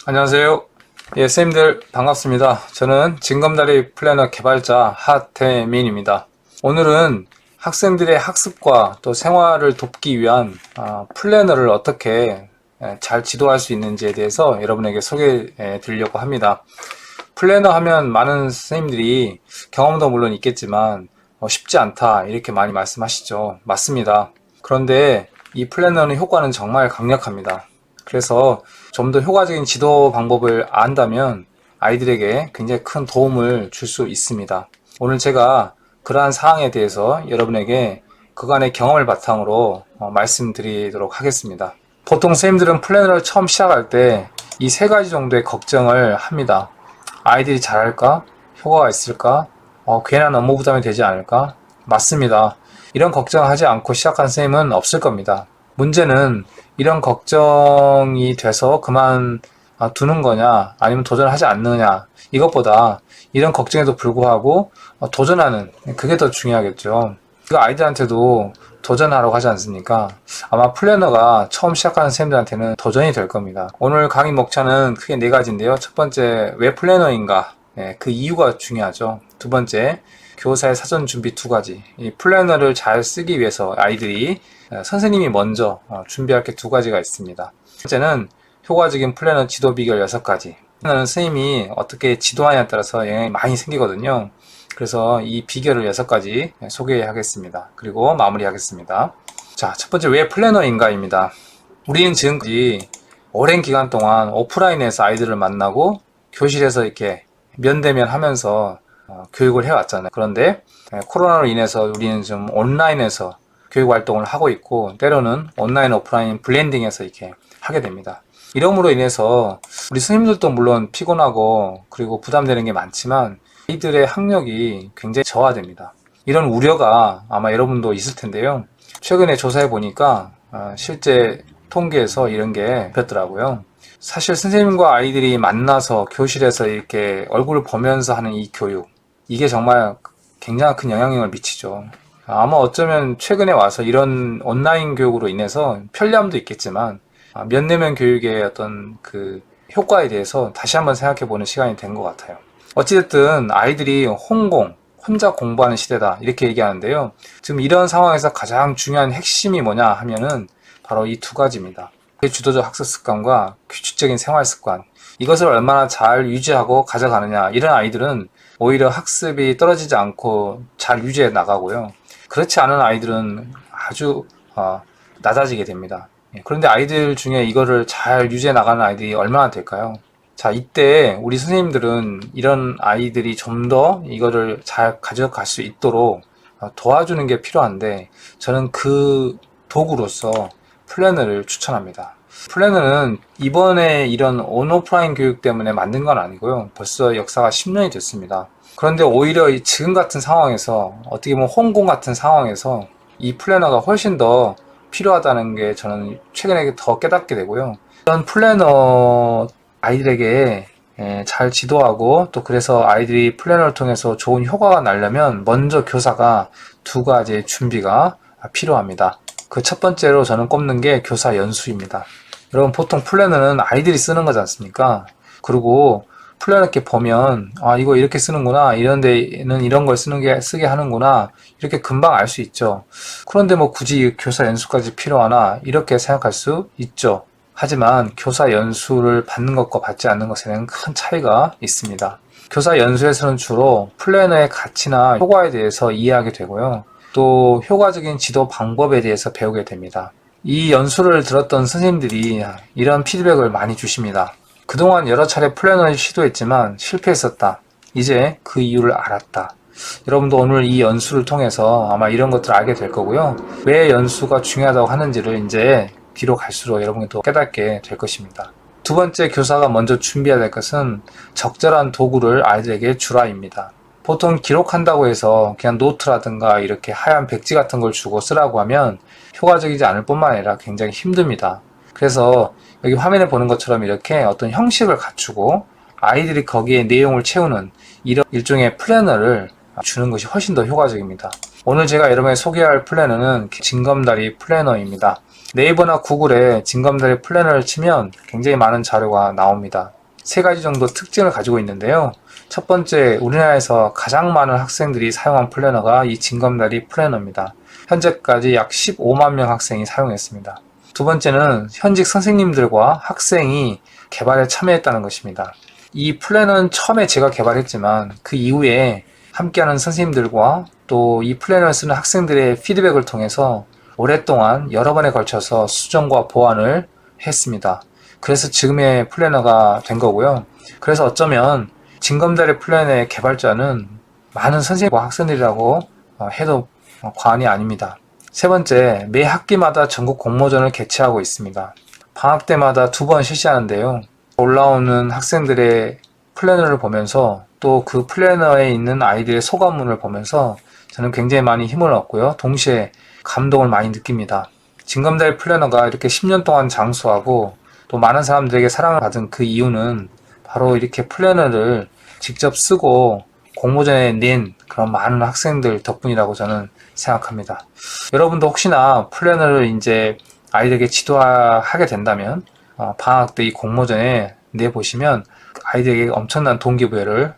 안녕하세요. 예, 선생님들 반갑습니다. 저는 징검다리 플래너 개발자 하태민입니다. 오늘은 학생들의 학습과 또 생활을 돕기 위한 플래너를 어떻게 잘 지도할 수 있는지에 대해서 여러분에게 소개해 드리려고 합니다. 플래너 하면 많은 선생님들이 경험도 물론 있겠지만 쉽지 않다 이렇게 많이 말씀하시죠. 맞습니다. 그런데 이 플래너는 효과는 정말 강력합니다. 그래서 좀 더 효과적인 지도 방법을 안다면 아이들에게 굉장히 큰 도움을 줄 수 있습니다. 오늘 제가 그러한 사항에 대해서 여러분에게 그간의 경험을 바탕으로 말씀드리도록 하겠습니다. 보통 선생님들은 플래너를 처음 시작할 때 이 세 가지 정도의 걱정을 합니다. 아이들이 잘할까? 효과가 있을까? 괜한 업무 부담이 되지 않을까? 맞습니다. 이런 걱정하지 않고 시작한 선생님은 없을 겁니다. 문제는 이런 걱정이 돼서 그만 두는 거냐 아니면 도전하지 않느냐, 이것보다 이런 걱정에도 불구하고 도전하는, 그게 더 중요하겠죠. 그 아이들한테도 도전하라고 하지 않습니까? 아마 플래너가 처음 시작하는 선생님들한테는 도전이 될 겁니다. 오늘 강의 목차는 크게 네 가지인데요. 첫 번째, 왜 플래너인가? 그 이유가 중요하죠. 두 번째, 교사의 사전 준비 두 가지. 이 플래너를 잘 쓰기 위해서 아이들이 선생님이 먼저 준비할 게 두 가지가 있습니다. 첫째는 효과적인 플래너 지도 비결 6가지. 플래너는 선생님이 어떻게 지도하냐에 따라서 영향이 많이 생기거든요. 그래서 이 비결을 6가지 소개하겠습니다. 그리고 마무리하겠습니다. 자, 첫 번째, 왜 플래너인가입니다. 우리는 지금까지 오랜 기간 동안 오프라인에서 아이들을 만나고 교실에서 이렇게 면대면 하면서 교육을 해왔잖아요. 그런데 코로나로 인해서 우리는 좀 온라인에서 교육 활동을 하고 있고, 때로는 온라인, 오프라인 블렌딩해서 이렇게 하게 됩니다. 이러므로 인해서 우리 선생님들도 물론 피곤하고 그리고 부담되는 게 많지만 아이들의 학력이 굉장히 저하됩니다. 이런 우려가 아마 여러분도 있을 텐데요. 최근에 조사해 보니까 실제 통계에서 이런 게 잡혔더라고요. 사실 선생님과 아이들이 만나서 교실에서 이렇게 얼굴을 보면서 하는 이 교육, 이게 정말 굉장히 큰 영향력을 미치죠. 아마 어쩌면 최근에 와서 이런 온라인 교육으로 인해서 편리함도 있겠지만 면대면 교육의 어떤 그 효과에 대해서 다시 한번 생각해보는 시간이 된 것 같아요. 어찌됐든 아이들이 혼자 공부하는 시대다 이렇게 얘기하는데요. 지금 이런 상황에서 가장 중요한 핵심이 뭐냐 하면은 바로 이 두 가지입니다. 주도적 학습 습관과 규칙적인 생활 습관, 이것을 얼마나 잘 유지하고 가져가느냐. 이런 아이들은 오히려 학습이 떨어지지 않고 잘 유지해 나가고요. 그렇지 않은 아이들은 아주 낮아지게 됩니다. 그런데 아이들 중에 이거를 잘 유지해 나가는 아이들이 얼마나 될까요? 자, 이때 우리 선생님들은 이런 아이들이 좀 더 이거를 잘 가져갈 수 있도록 도와주는 게 필요한데, 저는 그 도구로서 플래너를 추천합니다. 플래너는 이번에 이런 온오프라인 교육 때문에 만든 건 아니고요. 벌써 역사가 10년이 됐습니다. 그런데 오히려 지금 같은 상황에서, 어떻게 보면 홍콩 같은 상황에서 이 플래너가 훨씬 더 필요하다는 게 저는 최근에 더 깨닫게 되고요. 이런 플래너 아이들에게 잘 지도하고, 또 그래서 아이들이 플래너를 통해서 좋은 효과가 나려면 먼저 교사가 두 가지의 준비가 필요합니다. 그 첫 번째로 저는 꼽는 게 교사 연수입니다. 여러분, 보통 플래너는 아이들이 쓰는 거지 않습니까? 그리고 플래너 이렇게 보면 이거 이렇게 쓰는구나, 이런 데는 이런 걸 쓰게 하는구나, 이렇게 금방 알 수 있죠. 그런데 뭐 굳이 교사 연수까지 필요하나 이렇게 생각할 수 있죠. 하지만 교사 연수를 받는 것과 받지 않는 것에는 큰 차이가 있습니다. 교사 연수에서는 주로 플래너의 가치나 효과에 대해서 이해하게 되고요. 또 효과적인 지도 방법에 대해서 배우게 됩니다. 이 연수를 들었던 선생님들이 이런 피드백을 많이 주십니다. 그동안 여러 차례 플래너를 시도했지만 실패했었다. 이제 그 이유를 알았다. 여러분도 오늘 이 연수를 통해서 아마 이런 것들을 알게 될 거고요. 왜 연수가 중요하다고 하는지를 이제 뒤로 갈수록 여러분이 또 깨닫게 될 것입니다. 두 번째, 교사가 먼저 준비해야 될 것은 적절한 도구를 아이들에게 주라입니다. 보통 기록한다고 해서 그냥 노트라든가 이렇게 하얀 백지 같은 걸 주고 쓰라고 하면 효과적이지 않을 뿐만 아니라 굉장히 힘듭니다. 그래서 여기 화면에 보는 것처럼 이렇게 어떤 형식을 갖추고 아이들이 거기에 내용을 채우는 이런 일종의 플래너를 주는 것이 훨씬 더 효과적입니다. 오늘 제가 여러분에게 소개할 플래너는 징검다리 플래너입니다. 네이버나 구글에 징검다리 플래너를 치면 굉장히 많은 자료가 나옵니다. 세 가지 정도 특징을 가지고 있는데요. 첫 번째, 우리나라에서 가장 많은 학생들이 사용한 플래너가 이 징검다리 플래너입니다. 현재까지 약 15만 명 학생이 사용했습니다. 두 번째는 현직 선생님들과 학생이 개발에 참여했다는 것입니다. 이 플래너는 처음에 제가 개발했지만 그 이후에 함께하는 선생님들과 또 이 플래너를 쓰는 학생들의 피드백을 통해서 오랫동안 여러 번에 걸쳐서 수정과 보완을 했습니다. 그래서 지금의 플래너가 된 거고요. 그래서 어쩌면 징검다리 플래너의 개발자는 많은 선생님과 학생들이라고 해도 과언이 아닙니다. 세 번째, 매 학기마다 전국 공모전을 개최하고 있습니다. 방학 때마다 2번 실시하는데요. 올라오는 학생들의 플래너를 보면서 또 그 플래너에 있는 아이들의 소감문을 보면서 저는 굉장히 많이 힘을 얻고요. 동시에 감동을 많이 느낍니다. 징검다리 플래너가 이렇게 10년 동안 장수하고 또 많은 사람들에게 사랑을 받은 그 이유는 바로 이렇게 플래너를 직접 쓰고 공모전에 낸 그런 많은 학생들 덕분이라고 저는 생각합니다. 여러분도 혹시나 플래너를 이제 아이들에게 지도하게 된다면 방학 때 이 공모전에 내보시면 아이들에게 엄청난 동기부여를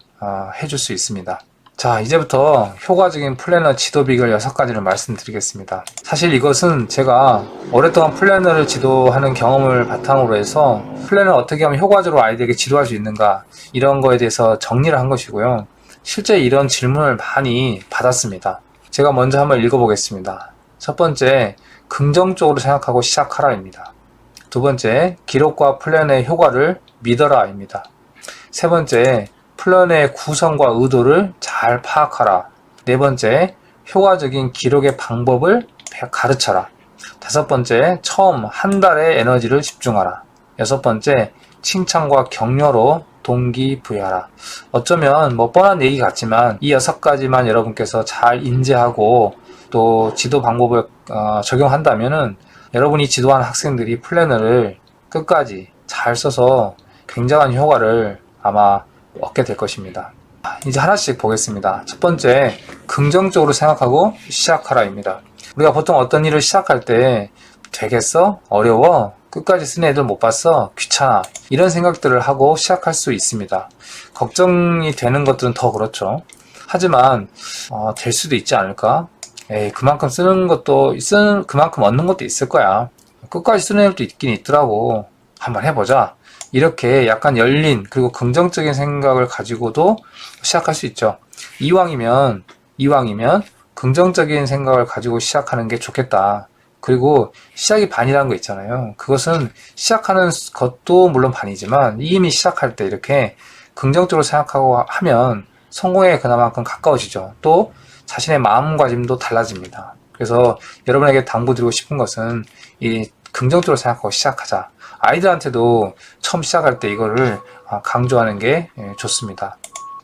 해줄 수 있습니다. 자, 이제부터 효과적인 플래너 지도 비결 6가지를 말씀드리겠습니다. 사실 이것은 제가 오랫동안 플래너를 지도하는 경험을 바탕으로 해서 플래너를 어떻게 하면 효과적으로 아이들에게 지도할 수 있는가 이런 거에 대해서 정리를 한 것이고요. 실제 이런 질문을 많이 받았습니다. 제가 먼저 한번 읽어보겠습니다. 첫 번째, 긍정적으로 생각하고 시작하라입니다. 두 번째, 기록과 플래너의 효과를 믿어라입니다. 세 번째, 플래너의 구성과 의도를 잘 파악하라. 네 번째, 효과적인 기록의 방법을 가르쳐라. 다섯 번째, 처음 한 달의 에너지를 집중하라. 여섯 번째, 칭찬과 격려로 동기부여하라. 어쩌면 뻔한 얘기 같지만 이 6가지만 여러분께서 잘 인지하고 또 지도 방법을 적용한다면은 여러분이 지도하는 학생들이 플래너를 끝까지 잘 써서 굉장한 효과를 아마 얻게 될 것입니다. 이제 하나씩 보겠습니다. 첫 번째, 긍정적으로 생각하고 시작하라입니다. 우리가 보통 어떤 일을 시작할 때 되겠어? 어려워? 끝까지 쓰는 애들 못 봤어? 귀찮아? 이런 생각들을 하고 시작할 수 있습니다. 걱정이 되는 것들은 더 그렇죠. 하지만 될 수도 있지 않을까? 그만큼 쓰는 것도 그만큼 얻는 것도 있을 거야. 끝까지 쓰는 애들도 있긴 있더라고. 한번 해보자. 이렇게 약간 열린 그리고 긍정적인 생각을 가지고도 시작할 수 있죠. 이왕이면 긍정적인 생각을 가지고 시작하는 게 좋겠다. 그리고 시작이 반이라는 거 있잖아요. 그것은 시작하는 것도 물론 반이지만 이미 시작할 때 이렇게 긍정적으로 생각하고 하면 성공에 그나마큼 가까워지죠. 또 자신의 마음가짐도 달라집니다. 그래서 여러분에게 당부드리고 싶은 것은 이 긍정적으로 생각하고 시작하자. 아이들한테도 처음 시작할 때 이거를 강조하는 게 좋습니다.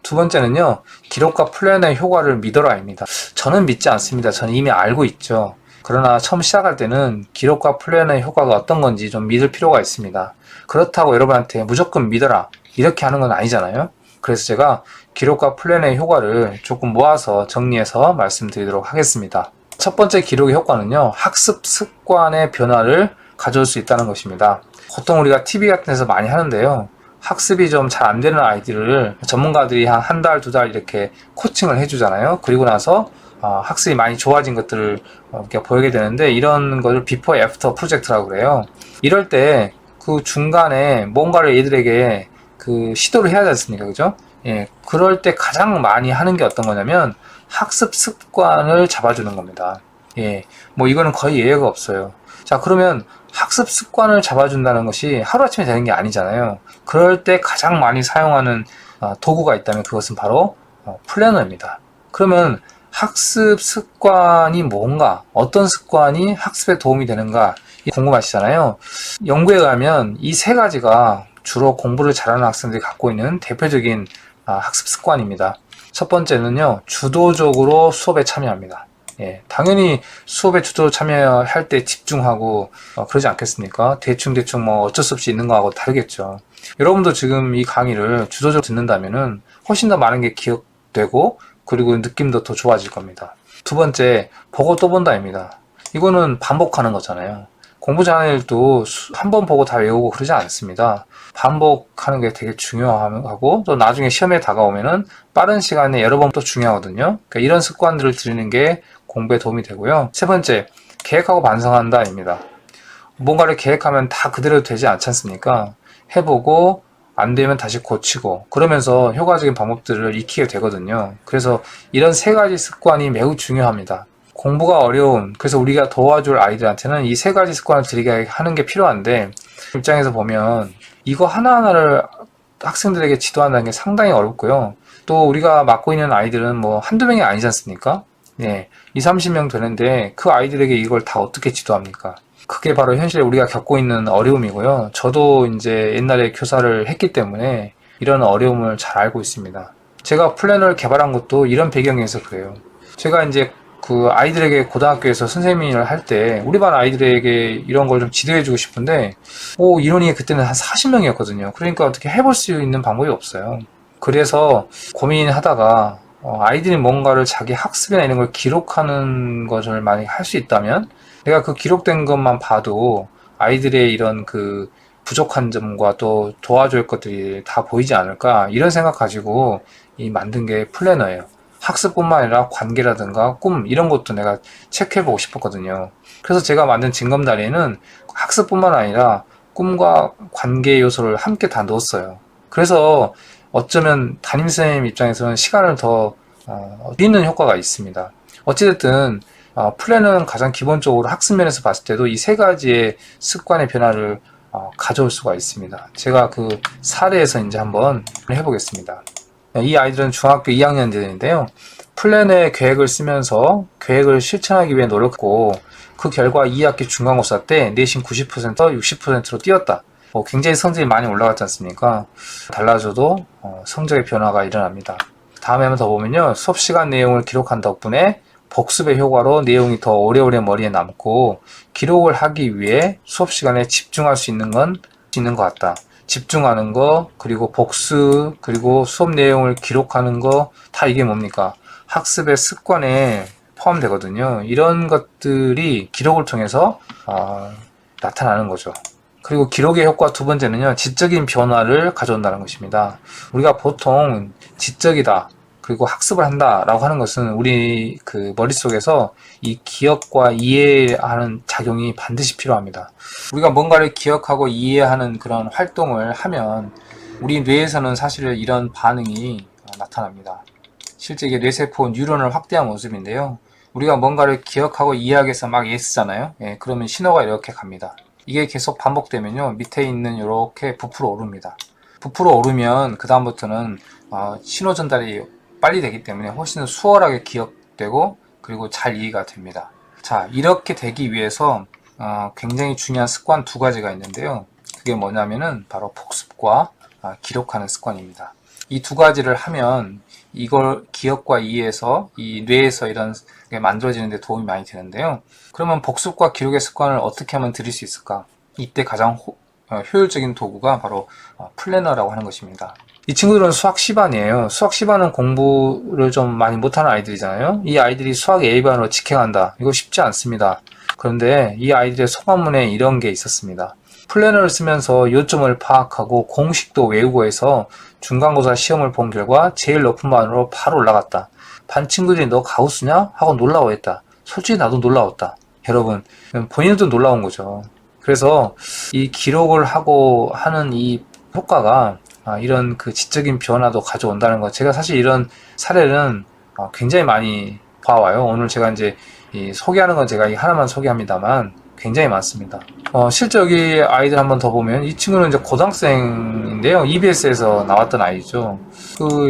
두 번째는요, 기록과 플래너의 효과를 믿어라입니다. 저는 믿지 않습니다. 저는 이미 알고 있죠. 그러나 처음 시작할 때는 기록과 플래너의 효과가 어떤 건지 좀 믿을 필요가 있습니다. 그렇다고 여러분한테 무조건 믿어라 이렇게 하는 건 아니잖아요. 그래서 제가 기록과 플래너의 효과를 조금 모아서 정리해서 말씀드리도록 하겠습니다. 첫 번째 기록의 효과는요, 학습 습관의 변화를 가져올 수 있다는 것입니다. 보통 우리가 TV 같은 데서 많이 하는데요, 학습이 좀 잘 안 되는 아이들을 전문가들이 한 달, 2달 이렇게 코칭을 해주잖아요. 그리고 나서 학습이 많이 좋아진 것들을 이렇게 보이게 되는데, 이런 것을 비포 애프터 프로젝트라고 그래요. 이럴 때 그 중간에 뭔가를 얘들에게 시도를 해야 되지 않습니까? 그죠? 예, 그럴 때 가장 많이 하는 게 어떤 거냐면 학습 습관을 잡아주는 겁니다. 예, 이거는 거의 예외가 없어요. 자, 그러면 학습 습관을 잡아준다는 것이 하루아침에 되는 게 아니잖아요. 그럴 때 가장 많이 사용하는 도구가 있다면 그것은 바로 플래너입니다. 그러면 학습 습관이 뭔가, 어떤 습관이 학습에 도움이 되는가 궁금하시잖아요. 연구에 의하면 이 3가지가 주로 공부를 잘하는 학생들이 갖고 있는 대표적인 학습 습관입니다. 첫 번째는요, 주도적으로 수업에 참여합니다. 예, 당연히 수업에 주도적으로 참여할 때 집중하고 그러지 않겠습니까? 대충 어쩔 수 없이 있는 거하고 다르겠죠. 여러분도 지금 이 강의를 주도적으로 듣는다면은 훨씬 더 많은 게 기억되고 그리고 느낌도 더 좋아질 겁니다. 두 번째, 보고 또 본다입니다. 이거는 반복하는 거잖아요. 공부 잘하는 애들도 한 번 보고 다 외우고 그러지 않습니다. 반복하는 게 되게 중요하고 또 나중에 시험에 다가오면은 빠른 시간에 여러 번 또 중요하거든요. 그러니까 이런 습관들을 들이는 게 공부에 도움이 되고요. 세 번째, 계획하고 반성한다입니다. 뭔가를 계획하면 다 그대로 되지 않지 않습니까? 해보고 안 되면 다시 고치고 그러면서 효과적인 방법들을 익히게 되거든요. 그래서 이런 세 가지 습관이 매우 중요합니다. 공부가 어려운, 그래서 우리가 도와줄 아이들한테는 이 세 가지 습관을 들이게 하는 게 필요한데, 입장에서 보면 이거 하나하나를 학생들에게 지도한다는 게 상당히 어렵고요. 또 우리가 맡고 있는 아이들은 뭐 한두 명이 아니지 않습니까? 네, 20, 30명 되는데 그 아이들에게 이걸 다 어떻게 지도합니까? 그게 바로 현실에 우리가 겪고 있는 어려움이고요. 저도 이제 옛날에 교사를 했기 때문에 이런 어려움을 잘 알고 있습니다. 제가 플래너를 개발한 것도 이런 배경에서 그래요. 제가 이제 그 아이들에게 고등학교에서 선생님을 할 때 우리 반 아이들에게 이런 걸 좀 지도해주고 싶은데 인원이 그때는 한 40명이었거든요. 그러니까 어떻게 해볼 수 있는 방법이 없어요. 그래서 고민하다가 아이들이 뭔가를 자기 학습이나 이런 걸 기록하는 것을 만약에 할 수 있다면 내가 그 기록된 것만 봐도 아이들의 이런 그 부족한 점과 또 도와줄 것들이 다 보이지 않을까 이런 생각 가지고 만든 게 플래너예요. 학습뿐만 아니라 관계라든가 꿈 이런 것도 내가 체크해보고 싶었거든요. 그래서 제가 만든 징검다리에는 학습뿐만 아니라 꿈과 관계 요소를 함께 다 넣었어요. 그래서 어쩌면 담임선생님 입장에서는 시간을 더 줄이는 효과가 있습니다. 어찌됐든 플랜은 가장 기본적으로 학습면에서 봤을 때도 이 세 가지의 습관의 변화를 가져올 수가 있습니다. 제가 그 사례에서 이제 한번 해보겠습니다. 이 아이들은 중학교 2학년들인데요. 플랜의 계획을 쓰면서 계획을 실천하기 위해 노력했고 그 결과 2학기 중간고사 때 내신 90%, 60%로 뛰었다. 굉장히 성적이 많이 올라갔지 않습니까? 달라져도 성적의 변화가 일어납니다. 다음에 한번 더 보면요. 수업시간 내용을 기록한 덕분에 복습의 효과로 내용이 더 오래오래 머리에 남고 기록을 하기 위해 수업시간에 집중할 수 있는 건 있는 것 같다. 집중하는 거, 그리고 복습, 그리고 수업 내용을 기록하는 거, 다 이게 뭡니까? 학습의 습관에 포함되거든요. 이런 것들이 기록을 통해서 나타나는 거죠. 그리고 기록의 효과 두 번째는요, 지적인 변화를 가져온다는 것입니다. 우리가 보통 지적이다, 그리고 학습을 한다라고 하는 것은 우리 그 머릿속에서 이 기억과 이해하는 작용이 반드시 필요합니다. 우리가 뭔가를 기억하고 이해하는 그런 활동을 하면 우리 뇌에서는 사실 이런 반응이 나타납니다. 실제 이게 뇌세포 뉴런을 확대한 모습인데요. 우리가 뭔가를 기억하고 이해하기 위해서 막 애쓰잖아요. 그러면 신호가 이렇게 갑니다. 이게 계속 반복되면요. 밑에 있는 이렇게 부풀어 오릅니다. 부풀어 오르면 그 다음부터는 신호 전달이 빨리 되기 때문에 훨씬 수월하게 기억되고 그리고 잘 이해가 됩니다. 자, 이렇게 되기 위해서 굉장히 중요한 습관 두 가지가 있는데요. 그게 뭐냐면은 바로 복습과 기록하는 습관입니다. 이 두 가지를 하면 이걸 기억과 이해해서 이 뇌에서 이런 게 만들어지는 데 도움이 많이 되는데요. 그러면 복습과 기록의 습관을 어떻게 하면 들일 수 있을까? 이때 가장 효율적인 도구가 바로 플래너라고 하는 것입니다. 이 친구들은 수학 10반이에요. 수학 10반은 공부를 좀 많이 못하는 아이들이잖아요. 이 아이들이 수학 A반으로 직행한다. 이거 쉽지 않습니다. 그런데 이 아이들의 소감문에 이런 게 있었습니다. 플래너를 쓰면서 요점을 파악하고 공식도 외우고 해서 중간고사 시험을 본 결과 제일 높은 반으로 바로 올라갔다. 반 친구들이 너 가우스냐? 하고 놀라워했다. 솔직히 나도 놀라웠다. 여러분, 본인도 놀라운 거죠. 그래서 이 기록을 하고 하는 이 효과가 이런 그 지적인 변화도 가져온다는 것. 제가 사실 이런 사례는 굉장히 많이 봐와요. 오늘 제가 이제 소개하는 건 제가 하나만 소개합니다만 굉장히 많습니다. 실제 여기 아이들 한번 더 보면 이 친구는 이제 고등학생인데요. EBS에서 나왔던 아이죠.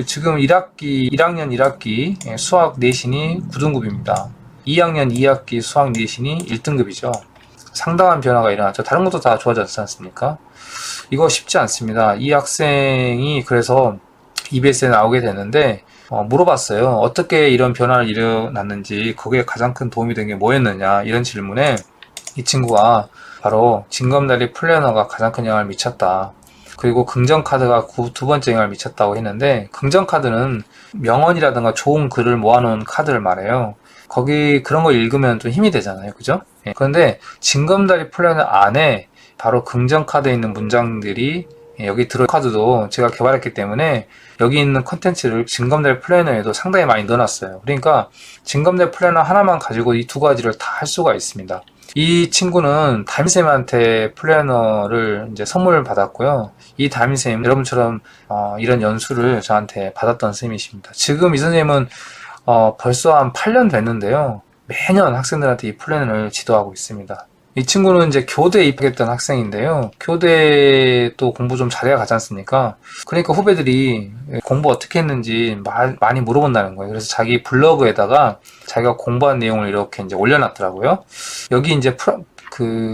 지금 1학년 1학기 수학 내신이 9등급입니다. 2학년 2학기 수학 내신이 1등급이죠. 상당한 변화가 일어났죠. 다른 것도 다 좋아졌지 않습니까? 이거 쉽지 않습니다. 이 학생이 그래서 EBS에 나오게 됐는데 물어봤어요. 어떻게 이런 변화를 일어났는지, 거기에 가장 큰 도움이 된 게 뭐였느냐, 이런 질문에 이 친구가 바로 징검다리 플래너가 가장 큰 영향을 미쳤다. 그리고 긍정카드가 두 번째 영향을 미쳤다고 했는데, 긍정카드는 명언이라든가 좋은 글을 모아놓은 카드를 말해요. 거기 그런 거 읽으면 좀 힘이 되잖아요. 그죠? 예. 그런데 징검다리 플래너 안에 바로 긍정 카드에 있는 문장들이 여기 들어 카드도 제가 개발했기 때문에 여기 있는 컨텐츠를 징검다리 플래너에도 상당히 많이 넣어놨어요. 그러니까 징검다리 플래너 하나만 가지고 이 두 가지를 다 할 수가 있습니다. 이 친구는 담임쌤한테 플래너를 이제 선물을 받았고요. 이 담임쌤, 여러분처럼 이런 연수를 저한테 받았던 쌤이십니다. 지금 이 선생님은 벌써 한 8년 됐는데요. 매년 학생들한테 이 플래너를 지도하고 있습니다. 이 친구는 이제 교대에 입학했던 학생인데요. 교대 또 공부 좀 잘해야 가지 않습니까? 그러니까 후배들이 공부 어떻게 했는지 많이 물어본다는 거예요. 그래서 자기 블로그에다가 자기가 공부한 내용을 이렇게 이제 올려놨더라고요. 여기 이제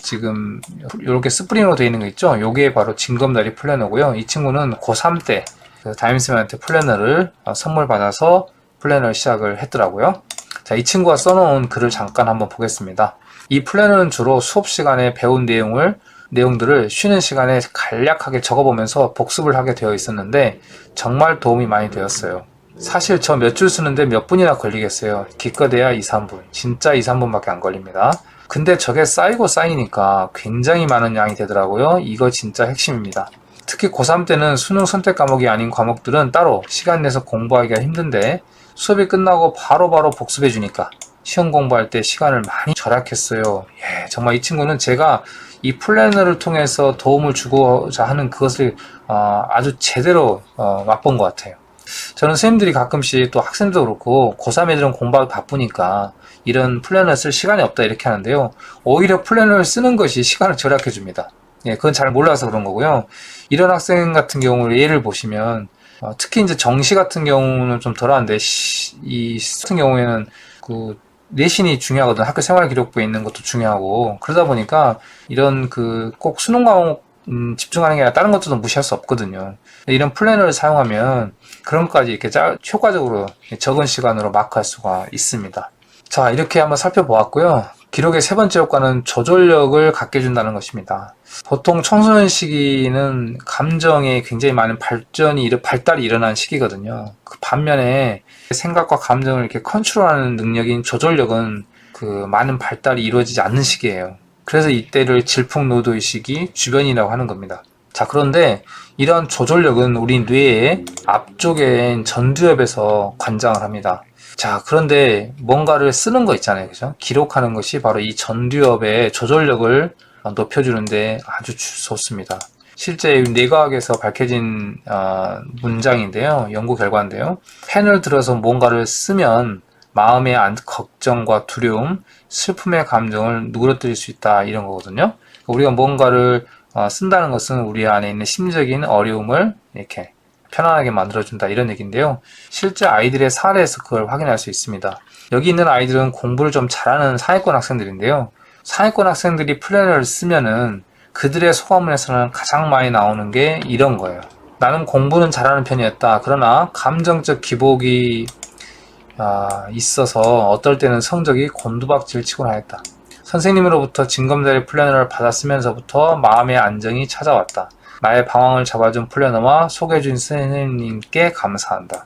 지금 이렇게 스프링으로 되어 있는 거 있죠? 요게 바로 징검다리 플래너고요. 이 친구는 고3 때 담임쌤한테 플래너를 선물 받아서 플래너를 시작을 했더라고요. 자, 이 친구가 써놓은 글을 잠깐 한번 보겠습니다. 이 플래너는 주로 수업 시간에 배운 내용들을 쉬는 시간에 간략하게 적어보면서 복습을 하게 되어 있었는데 정말 도움이 많이 되었어요. 사실 저 몇 줄 쓰는데 몇 분이나 걸리겠어요. 기껏해야 2, 3분. 진짜 2, 3분밖에 안 걸립니다. 근데 저게 쌓이고 쌓이니까 굉장히 많은 양이 되더라고요. 이거 진짜 핵심입니다. 특히 고3 때는 수능 선택 과목이 아닌 과목들은 따로 시간 내서 공부하기가 힘든데 수업이 끝나고 바로바로 복습해 주니까 시험 공부할 때 시간을 많이 절약했어요. 예, 정말 이 친구는 제가 이 플래너를 통해서 도움을 주고자 하는 그것을 아주 제대로 맛본 것 같아요. 저는 선생님들이 가끔씩 또 학생도 그렇고 고3 애들은 공부하기 바쁘니까 이런 플래너 쓸 시간이 없다 이렇게 하는데요. 오히려 플래너를 쓰는 것이 시간을 절약해 줍니다. 예, 그건 잘 몰라서 그런 거고요. 이런 학생 같은 경우를 예를 보시면 특히 이제 정시 같은 경우는 좀 덜한데 이 같은 경우에는 그 내신이 중요하거든. 학교 생활 기록부에 있는 것도 중요하고 그러다 보니까 이런 꼭 수능 과목 집중하는 게 아니라 다른 것도 무시할 수 없거든요. 이런 플래너를 사용하면 그런 것까지 이렇게 효과적으로 적은 시간으로 마크할 수가 있습니다. 자, 이렇게 한번 살펴보았고요. 기록의 세 번째 효과는 조절력을 갖게 해준다는 것입니다. 보통 청소년 시기는 감정에 굉장히 많은 발달이 일어나는 시기거든요. 그 반면에 생각과 감정을 이렇게 컨트롤하는 능력인 조절력은 많은 발달이 이루어지지 않는 시기예요. 그래서 이때를 질풍노도의 시기, 주변이라고 하는 겁니다. 자, 그런데 이러한 조절력은 우리 뇌의 앞쪽인 전두엽에서 관장을 합니다. 자, 그런데 뭔가를 쓰는 거 있잖아요. 그죠? 기록하는 것이 바로 이 전두엽의 조절력을 높여주는데 아주 좋습니다. 실제 뇌과학에서 밝혀진 문장인데요. 연구 결과인데요. 펜을 들어서 뭔가를 쓰면 마음의 걱정과 두려움, 슬픔의 감정을 누그러뜨릴 수 있다 이런 거거든요. 우리가 뭔가를 쓴다는 것은 우리 안에 있는 심적인 어려움을 이렇게 편안하게 만들어준다 이런 얘기인데요. 실제 아이들의 사례에서 그걸 확인할 수 있습니다. 여기 있는 아이들은 공부를 좀 잘하는 상위권 학생들인데요. 상위권 학생들이 플래너를 쓰면은 그들의 소감문에서는 가장 많이 나오는 게 이런 거예요. 나는 공부는 잘하는 편이었다. 그러나 감정적 기복이 있어서 어떨 때는 성적이 곤두박질 치곤 하였다. 선생님으로부터 징검다리 플래너를 받았으면서부터 마음의 안정이 찾아왔다. 나의 방황을 잡아준 플래너와 소개해준 선생님께 감사한다.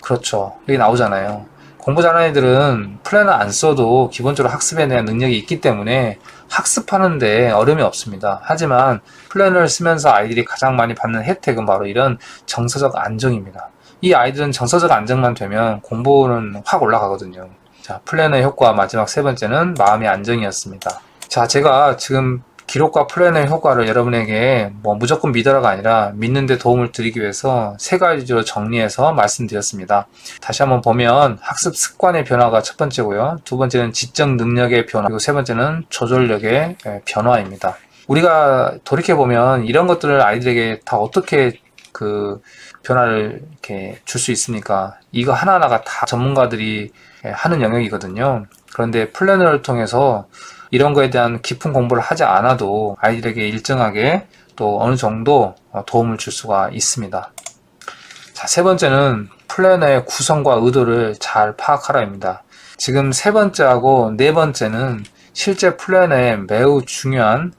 그렇죠. 여기 나오잖아요. 공부 잘하는 애들은 플래너 안 써도 기본적으로 학습에 대한 능력이 있기 때문에 학습하는데 어려움이 없습니다. 하지만 플래너를 쓰면서 아이들이 가장 많이 받는 혜택은 바로 이런 정서적 안정입니다. 이 아이들은 정서적 안정만 되면 공부는 확 올라가거든요. 자, 플래너의 효과 마지막 세 번째는 마음의 안정이었습니다. 자, 제가 지금 기록과 플래너의 효과를 여러분에게 무조건 믿어라가 아니라 믿는데 도움을 드리기 위해서 세 가지로 정리해서 말씀드렸습니다. 다시 한번 보면 학습 습관의 변화가 첫 번째고요. 두 번째는 지적 능력의 변화, 그리고 세 번째는 조절력의 변화입니다. 우리가 돌이켜보면 이런 것들을 아이들에게 다 어떻게 변화를 이렇게 줄 수 있습니까? 이거 하나하나가 다 전문가들이 하는 영역이거든요. 그런데 플래너를 통해서 이런 거에 대한 깊은 공부를 하지 않아도 아이들에게 일정하게 또 어느 정도 도움을 줄 수가 있습니다. 자, 세 번째는 플래너의 구성과 의도를 잘 파악하라입니다. 지금 세 번째하고 네 번째는 실제 플래너의 매우 중요한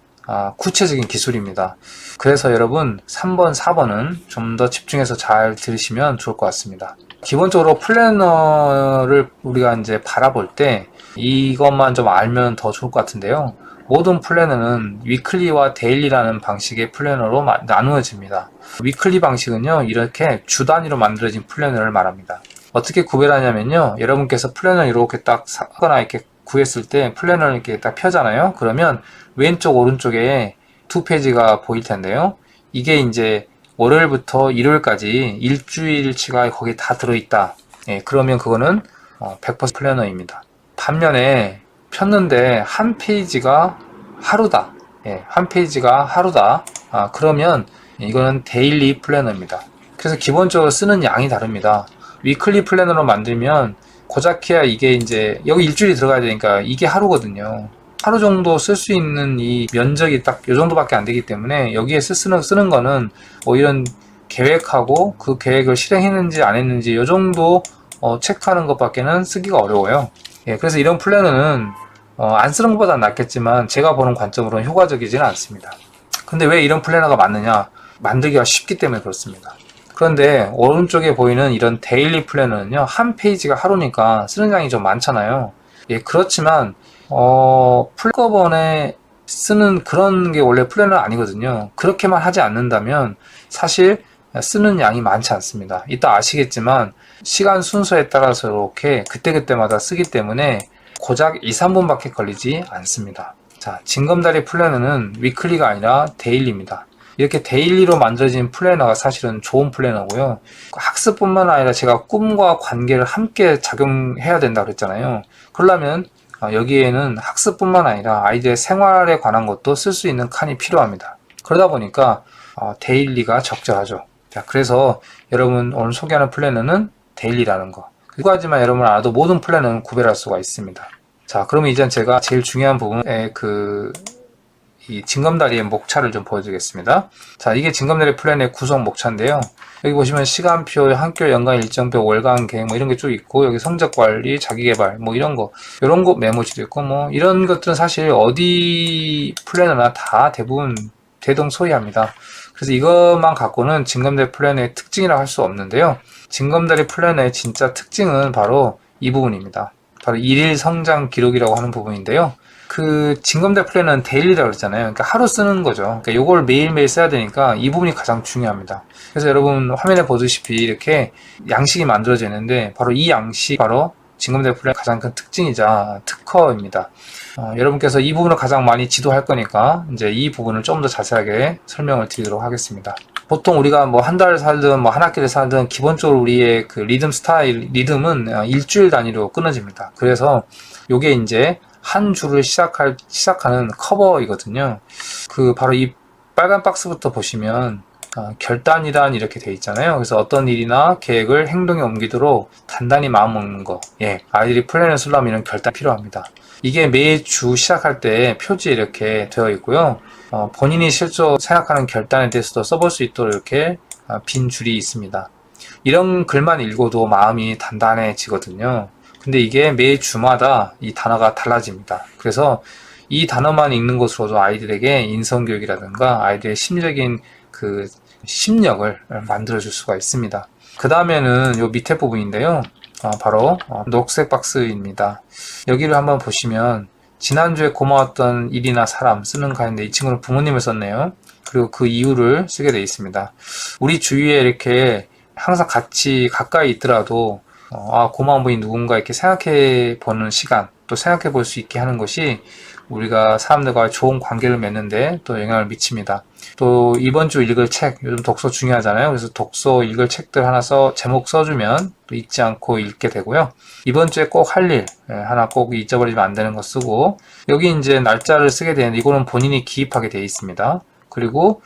구체적인 기술입니다. 그래서 여러분 3번, 4번은 좀 더 집중해서 잘 들으시면 좋을 것 같습니다. 기본적으로 플래너를 우리가 이제 바라볼 때 이것만 좀 알면 더 좋을 것 같은데요. 모든 플래너는 위클리와 데일리라는 방식의 플래너로 나누어집니다. 위클리 방식은요, 이렇게 주 단위로 만들어진 플래너를 말합니다. 어떻게 구별하냐면요, 여러분께서 플래너 이렇게 딱 사거나 이렇게 구했을 때 플래너를 이렇게 딱 펴잖아요. 그러면 왼쪽 오른쪽에 두 페이지가 보일 텐데요. 이게 이제 월요일부터 일요일까지 일주일치가 거기 다 들어있다. 예, 그러면 그거는 100% 플래너입니다. 반면에 폈는데 한 페이지가 하루다. 예, 한 페이지가 하루다. 그러면 이거는 데일리 플래너입니다. 그래서 기본적으로 쓰는 양이 다릅니다. 위클리 플래너로 만들면 고작해야 이게 이제 여기 일주일이 들어가야 되니까 이게 하루거든요. 하루 정도 쓸 수 있는 이 면적이 딱 이 정도밖에 안 되기 때문에 여기에 쓰는 거는 뭐 이런 계획하고 그 계획을 실행했는지 안 했는지 이 정도 체크하는 것밖에는 쓰기가 어려워요. 예, 그래서 이런 플래너는 안 쓰는 것보다 낫겠지만 제가 보는 관점으로는 효과적이지는 않습니다. 근데 왜 이런 플래너가 맞느냐? 만들기가 쉽기 때문에 그렇습니다. 그런데 오른쪽에 보이는 이런 데일리 플래너는요, 한 페이지가 하루니까 쓰는 양이 좀 많잖아요. 예, 그렇지만 한꺼번에 쓰는 그런 게 원래 플래너 아니거든요. 그렇게만 하지 않는다면 사실 쓰는 양이 많지 않습니다. 이따 아시겠지만 시간 순서에 따라서 이렇게 그때그때마다 쓰기 때문에 고작 2, 3분밖에 걸리지 않습니다. 자, 징검다리 플래너는 위클리가 아니라 데일리입니다. 이렇게 데일리로 만들어진 플래너가 사실은 좋은 플래너고요. 학습뿐만 아니라 제가 꿈과 관계를 함께 작용해야 된다고 그랬잖아요. 그러려면 여기에는 학습뿐만 아니라 아이들의 생활에 관한 것도 쓸 수 있는 칸이 필요합니다. 그러다 보니까 데일리가 적절하죠. 자, 그래서 여러분 오늘 소개하는 플래너는 데일리라는 거. 두 가지만 여러분 알아도 모든 플래너는 구별할 수가 있습니다. 자, 그러면 이제 제가 제일 중요한 부분에 이 징검다리의 목차를 좀 보여드리겠습니다. 자, 이게 징검다리 플랜의 구성 목차인데요. 여기 보시면 시간표, 학교 연간 일정표, 월간 계획 뭐 이런 게 쭉 있고, 여기 성적 관리, 자기 개발 뭐 이런 거 메모지도 있고 뭐 이런 것들은 사실 어디 플래너나 다 대부분 대동소이합니다. 그래서 이것만 갖고는 징검다리 플래너의 특징이라고 할 수 없는데요. 징검다리 플래너의 진짜 특징은 바로 이 부분입니다. 바로 일일 성장 기록이라고 하는 부분인데요. 그 징검다리 플래너는 데일리라고 그랬잖아요. 그러니까 하루 쓰는 거죠. 그러니까 요걸 매일매일 써야 되니까 이 부분이 가장 중요합니다. 그래서 여러분 화면에 보시다시피 이렇게 양식이 만들어져 있는데 바로 이 양식 바로 징검다리 플래너의 가장 큰 특징이자 특허입니다. 여러분께서 이 부분을 가장 많이 지도할 거니까 이제 이 부분을 좀 더 자세하게 설명을 드리도록 하겠습니다. 보통 우리가 뭐 한 달 살든 뭐 한 학기를 살든 기본적으로 우리의 그 리듬은 일주일 단위로 끊어집니다. 그래서 요게 이제 한 주를 시작하는 커버이거든요. 바로 이 빨간 박스부터 보시면 결단이란 이렇게 돼 있잖아요. 그래서 어떤 일이나 계획을 행동에 옮기도록 단단히 마음먹는 거. 예, 아이들이 플랜을 쓰려면 이런 결단이 필요합니다. 이게 매주 시작할 때 표지에 이렇게 되어 있고요. 본인이 실제로 생각하는 결단에 대해서도 써볼 수 있도록 이렇게 빈 줄이 있습니다. 이런 글만 읽어도 마음이 단단해지거든요. 근데 이게 매 주마다 이 단어가 달라집니다. 그래서 이 단어만 읽는 것으로도 아이들에게 인성교육이라든가 아이들의 심리적인 그 심력을 만들어줄 수가 있습니다. 그 다음에는 요 밑에 부분인데요. 바로 녹색 박스입니다. 여기를 한번 보시면 지난주에 고마웠던 일이나 사람 쓰는 가운데 이 친구는 부모님을 썼네요. 그리고 그 이유를 쓰게 되어 있습니다. 우리 주위에 이렇게 항상 같이 가까이 있더라도 고마운 분이 누군가 이렇게 생각해 보는 시간, 또 생각해 볼 수 있게 하는 것이 우리가 사람들과 좋은 관계를 맺는데 또 영향을 미칩니다. 또 이번 주 읽을 책, 요즘 독서 중요하잖아요. 그래서 독서 읽을 책들 하나 제목 써주면 또 잊지 않고 읽게 되고요. 이번 주에 꼭 할 일 하나 꼭 잊어버리면 안 되는 거 쓰고, 여기 이제 날짜를 쓰게 되는데 이거는 본인이 기입하게 되어 있습니다. 그리고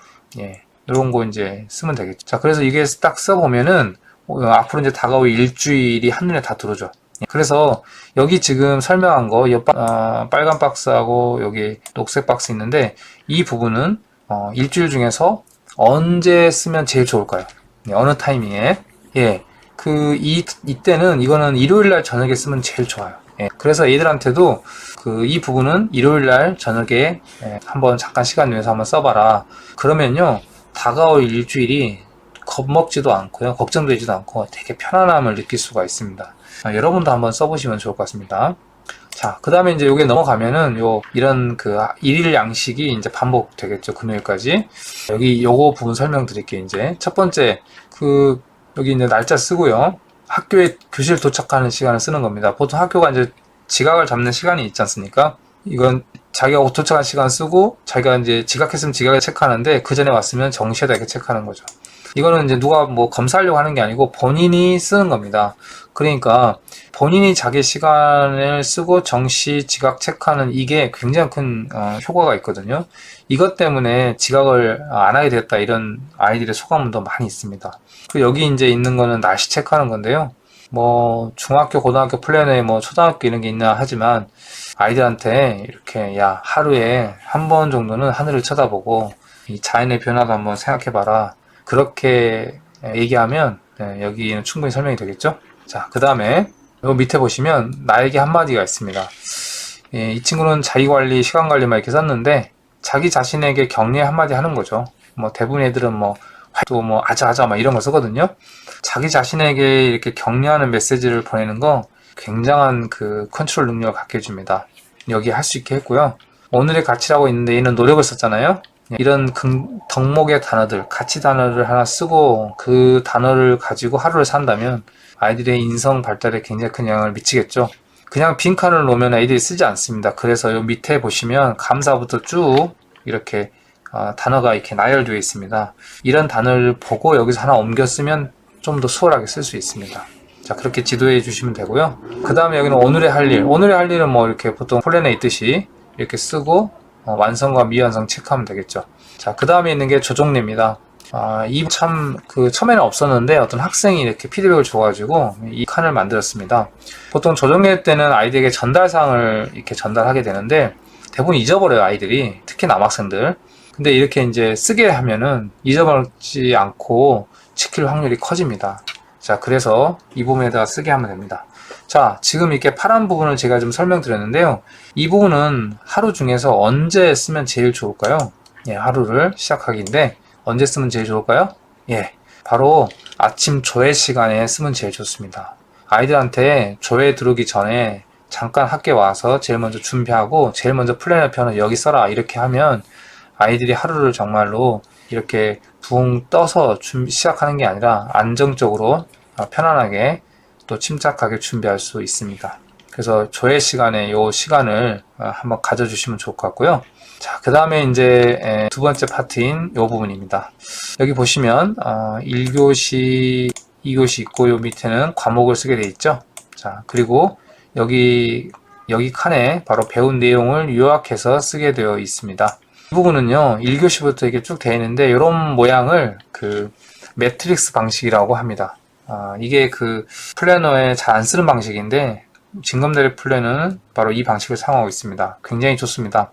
이런 거 이제 쓰면 되겠죠. 자, 그래서 이게 딱 써보면은 앞으로 이제 다가올 일주일이 한눈에 다 들어오죠. 그래서 여기 지금 설명한 거 빨간 박스하고 여기 녹색 박스 있는데 이 부분은 일주일 중에서 언제 쓰면 제일 좋을까요? 어느 타이밍에? 이때는 이거는 일요일날 저녁에 쓰면 제일 좋아요. 그래서 애들한테도 이 부분은 일요일날 저녁에 한번 잠깐 시간 내서 한번 써봐라. 그러면요 다가올 일주일이 겁먹지도 않고요. 걱정되지도 않고 되게 편안함을 느낄 수가 있습니다. 여러분도 한번 써보시면 좋을 것 같습니다. 자, 그 다음에 이제 요게 넘어가면은 이런 그 일일 양식이 이제 반복되겠죠. 금요일까지. 여기 요거 부분 설명드릴게요. 이제 첫 번째, 여기 이제 날짜 쓰고요. 학교에 교실 도착하는 시간을 쓰는 겁니다. 보통 학교가 이제 지각을 잡는 시간이 있지 않습니까? 이건 자기가 도착한 시간 쓰고 자기가 이제 지각했으면 지각을 체크하는데 그 전에 왔으면 정시에다 이렇게 체크하는 거죠. 이거는 이제 누가 뭐 검사하려고 하는 게 아니고 본인이 쓰는 겁니다. 그러니까 본인이 자기 시간을 쓰고 정시 지각 체크하는 이게 굉장히 큰 효과가 있거든요. 이것 때문에 지각을 안 하게 됐다 이런 아이들의 소감도 많이 있습니다. 여기 이제 있는 거는 날씨 체크하는 건데요. 뭐 중학교, 고등학교 플랜에 뭐 초등학교 이런 게 있나 하지만 아이들한테 이렇게 야 하루에 한 번 정도는 하늘을 쳐다보고 이 자연의 변화도 한번 생각해봐라. 그렇게 얘기하면 여기는 충분히 설명이 되겠죠. 자, 그 다음에 요 밑에 보시면 나에게 한마디가 있습니다. 이 친구는 자기관리, 시간관리만 이렇게 썼는데 자기 자신에게 격려 한마디 하는 거죠. 뭐 대부분 애들은 또 아자아자 막 이런 거 쓰거든요. 자기 자신에게 이렇게 격려하는 메시지를 보내는 거 굉장한 그 컨트롤 능력을 갖게 해줍니다. 여기 할 수 있게 했고요. 오늘의 가치라고 있는데 얘는 노력을 썼잖아요. 이런 덕목의 단어들, 가치 단어를 하나 쓰고 그 단어를 가지고 하루를 산다면 아이들의 인성 발달에 굉장히 큰 영향을 미치겠죠. 그냥 빈칸을 놓으면 아이들이 쓰지 않습니다. 그래서 요 밑에 보시면 감사부터 쭉 이렇게 단어가 이렇게 나열되어 있습니다. 이런 단어를 보고 여기서 하나 옮겨 쓰면 좀 더 수월하게 쓸 수 있습니다. 자, 그렇게 지도해 주시면 되고요. 그 다음에 여기는 오늘의 할 일. 오늘의 할 일은 뭐 이렇게 보통 플랜에 있듯이 이렇게 쓰고 완성과 미완성 체크하면 되겠죠. 자, 그 다음에 있는 게 조종례입니다. 이 참 처음에는 없었는데 어떤 학생이 이렇게 피드백을 줘가지고 이 칸을 만들었습니다. 보통 조종례 때는 아이들에게 전달사항을 이렇게 전달하게 되는데 대부분 잊어버려요, 아이들이. 특히 남학생들. 근데 이렇게 이제 쓰게 하면은 잊어버리지 않고 지킬 확률이 커집니다. 자, 그래서 이 부분에다가 쓰게 하면 됩니다. 자, 지금 이렇게 파란 부분을 제가 좀 설명드렸는데요. 이 부분은 하루 중에서 언제 쓰면 제일 좋을까요? 예, 하루를 시작하기인데 언제 쓰면 제일 좋을까요? 예, 바로 아침 조회 시간에 쓰면 제일 좋습니다. 아이들한테 조회 들어오기 전에 잠깐 학교에 와서 제일 먼저 준비하고 제일 먼저 플래너 편을 여기 써라 이렇게 하면 아이들이 하루를 정말로 이렇게 붕 떠서 시작하는 게 아니라 안정적으로 편안하게 또 침착하게 준비할 수 있습니다. 그래서 조회 시간에 이 시간을 한번 가져주시면 좋을 것 같고요. 자, 그 다음에 이제 두 번째 파트인 이 부분입니다. 여기 보시면 1교시, 2교시 있고 요 밑에는 과목을 쓰게 돼 있죠. 자, 그리고 여기 칸에 바로 배운 내용을 요약해서 쓰게 되어 있습니다. 이 부분은요 1교시부터 이렇게 쭉 되어 있는데 이런 모양을 매트릭스 방식이라고 합니다. 이게 플래너에 잘 안 쓰는 방식인데 진검다리 플래너는 바로 이 방식을 사용하고 있습니다. 굉장히 좋습니다.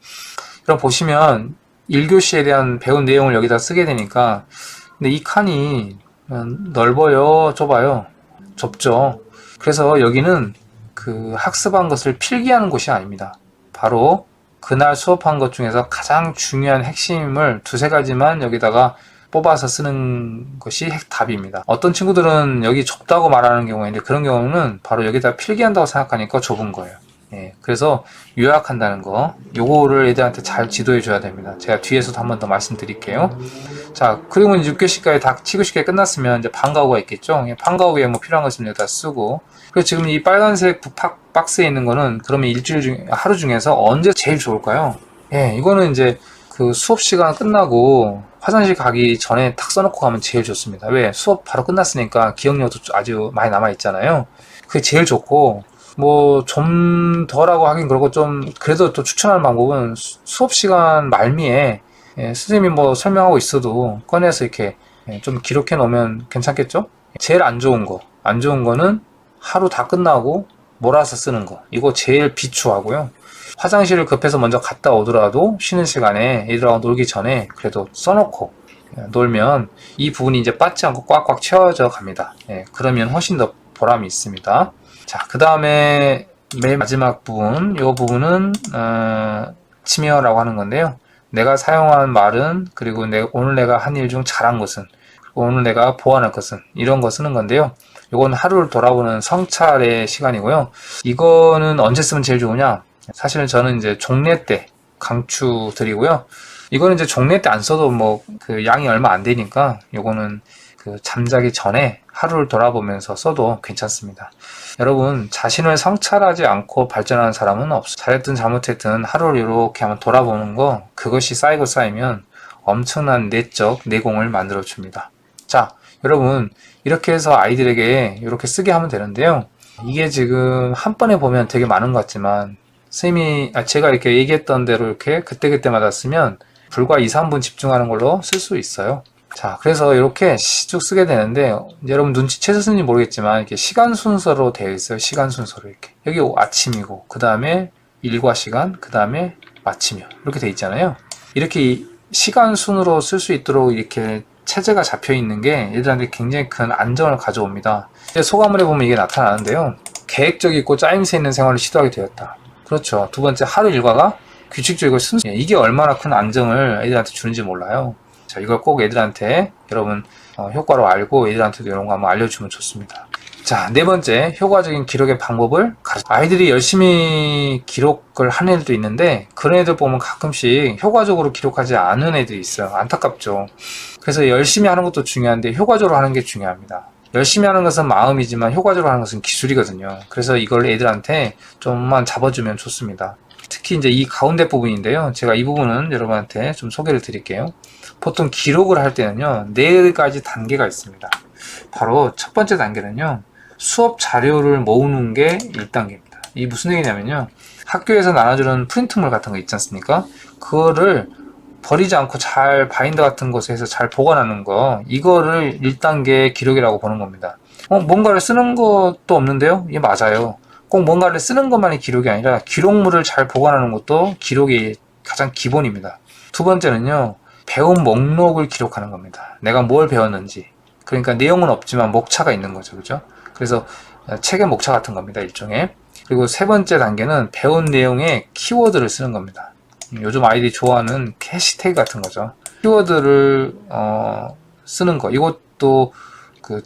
그럼 보시면 1교시에 대한 배운 내용을 여기다 쓰게 되니까 근데 이 칸이 넓어요, 좁아요? 좁죠. 그래서 여기는 학습한 것을 필기하는 곳이 아닙니다. 바로 그날 수업한 것 중에서 가장 중요한 핵심을 두세 가지만 여기다가 뽑아서 쓰는 것이 답입니다. 어떤 친구들은 여기 좁다고 말하는 경우에 있는데 그런 경우는 바로 여기다 필기한다고 생각하니까 좁은 거예요. 예, 그래서 요약한다는 거 요거를 애들한테 잘 지도해 줘야 됩니다. 제가 뒤에서도 한 번 더 말씀드릴게요. 자, 그리고 이제 6교시까지 다 7교시까지 끝났으면 이제 방과후가 있겠죠. 방과후에 뭐 필요한 거 있으면 여기다 쓰고 그리고 지금 이 빨간색 박스에 있는 거는 그러면 일주일 중에 하루 중에서 언제 제일 좋을까요? 예, 이거는 이제 수업 시간 끝나고 화장실 가기 전에 탁 써놓고 가면 제일 좋습니다. 왜? 수업 바로 끝났으니까 기억력도 아주 많이 남아있잖아요. 그게 제일 좋고 뭐 좀 덜하고 하긴 그러고 좀 그래도 또 추천하는 방법은 수업 시간 말미에 선생님이 뭐 설명하고 있어도 꺼내서 이렇게 좀 기록해 놓으면 괜찮겠죠? 제일 안 좋은 거는 하루 다 끝나고 몰아서 쓰는 거. 이거 제일 비추하고요. 화장실을 급해서 먼저 갔다 오더라도 쉬는 시간에 애들하고 놀기 전에 그래도 써놓고 놀면 이 부분이 이제 빠지지 않고 꽉꽉 채워져 갑니다. 그러면 훨씬 더 보람이 있습니다. 자, 그 다음에 맨 마지막 부분, 이 부분은 치매어라고 하는 건데요. 내가 사용한 말은 그리고 오늘 내가 한 일 중 잘한 것은 오늘 내가 보완할 것은 이런 거 쓰는 건데요. 이건 하루를 돌아보는 성찰의 시간이고요. 이거는 언제 쓰면 제일 좋으냐? 사실은 저는 이제 종례 때 강추 드리고요. 이거는 이제 종례 때 안 써도 뭐 그 양이 얼마 안 되니까 요거는 그 잠자기 전에 하루를 돌아보면서 써도 괜찮습니다. 여러분, 자신을 성찰하지 않고 발전하는 사람은 없어요. 잘했든 잘못했든 하루를 이렇게 한번 돌아보는 거, 그것이 쌓이고 쌓이면 엄청난 내적 내공을 만들어 줍니다. 자, 여러분, 이렇게 해서 아이들에게 이렇게 쓰게 하면 되는데요. 이게 지금 한 번에 보면 되게 많은 것 같지만 제가 이렇게 얘기했던 대로 이렇게 그때그때마다 쓰면 불과 2, 3분 집중하는 걸로 쓸 수 있어요. 자, 그래서 이렇게 쭉 쓰게 되는데, 여러분 눈치채셨는지 모르겠지만, 이렇게 시간 순서로 되어 있어요. 시간 순서로 이렇게. 여기 아침이고, 그 다음에 일과 시간, 그 다음에 마침이요. 이렇게 되어 있잖아요. 이렇게 시간 순으로 쓸 수 있도록 이렇게 체제가 잡혀 있는 게 얘들한테 굉장히 큰 안정을 가져옵니다. 소감을 해보면 이게 나타나는데요. 계획적이고 짜임새 있는 생활을 시도하게 되었다. 그렇죠. 두 번째, 하루 일과가 규칙적이고 순수. 이게 얼마나 큰 안정을 애들한테 주는지 몰라요. 자, 이걸 꼭 애들한테 여러분 효과로 알고 애들한테도 이런 거 한번 알려주면 좋습니다. 자, 네 번째, 효과적인 기록의 방법을 아이들이 열심히 기록을 하는 애들도 있는데 그런 애들 보면 가끔씩 효과적으로 기록하지 않은 애들이 있어요. 안타깝죠. 그래서 열심히 하는 것도 중요한데 효과적으로 하는 게 중요합니다. 열심히 하는 것은 마음이지만 효과적으로 하는 것은 기술이거든요. 그래서 이걸 애들한테 좀만 잡아주면 좋습니다. 특히 이제 이 가운데 부분인데요. 제가 이 부분은 여러분한테 좀 소개를 드릴게요. 보통 기록을 할 때는요, 4가지 단계가 있습니다. 바로 첫 번째 단계는요, 수업 자료를 모으는 게 1단계입니다. 이게 무슨 얘기냐면요, 학교에서 나눠주는 프린트물 같은 거 있지 않습니까? 그거를 버리지 않고 잘 바인더 같은 곳에서 잘 보관하는 거, 이거를 1단계 기록이라고 보는 겁니다. 뭔가를 쓰는 것도 없는데요? 이게 맞아요. 꼭 뭔가를 쓰는 것만이 기록이 아니라 기록물을 잘 보관하는 것도 기록이 가장 기본입니다. 두 번째는요, 배운 목록을 기록하는 겁니다. 내가 뭘 배웠는지. 그러니까 내용은 없지만 목차가 있는 거죠. 그죠? 그래서 책의 목차 같은 겁니다. 일종의. 그리고 세 번째 단계는 배운 내용에 키워드를 쓰는 겁니다. 요즘 아이들이 좋아하는 해시태그 같은 거죠. 키워드를 쓰는 거. 이것도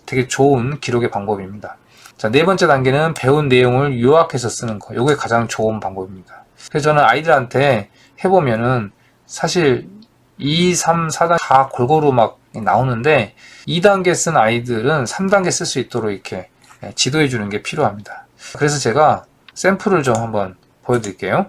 되게 좋은 기록의 방법입니다. 자, 네 번째 단계는 배운 내용을 요약해서 쓰는 거. 이게 가장 좋은 방법입니다. 그래서 저는 아이들한테 해보면은 사실 2, 3, 4단 다 골고루 막 나오는데 2단계 쓴 아이들은 3단계 쓸 수 있도록 이렇게 지도해 주는 게 필요합니다. 그래서 제가 샘플을 좀 한번 보여드릴게요.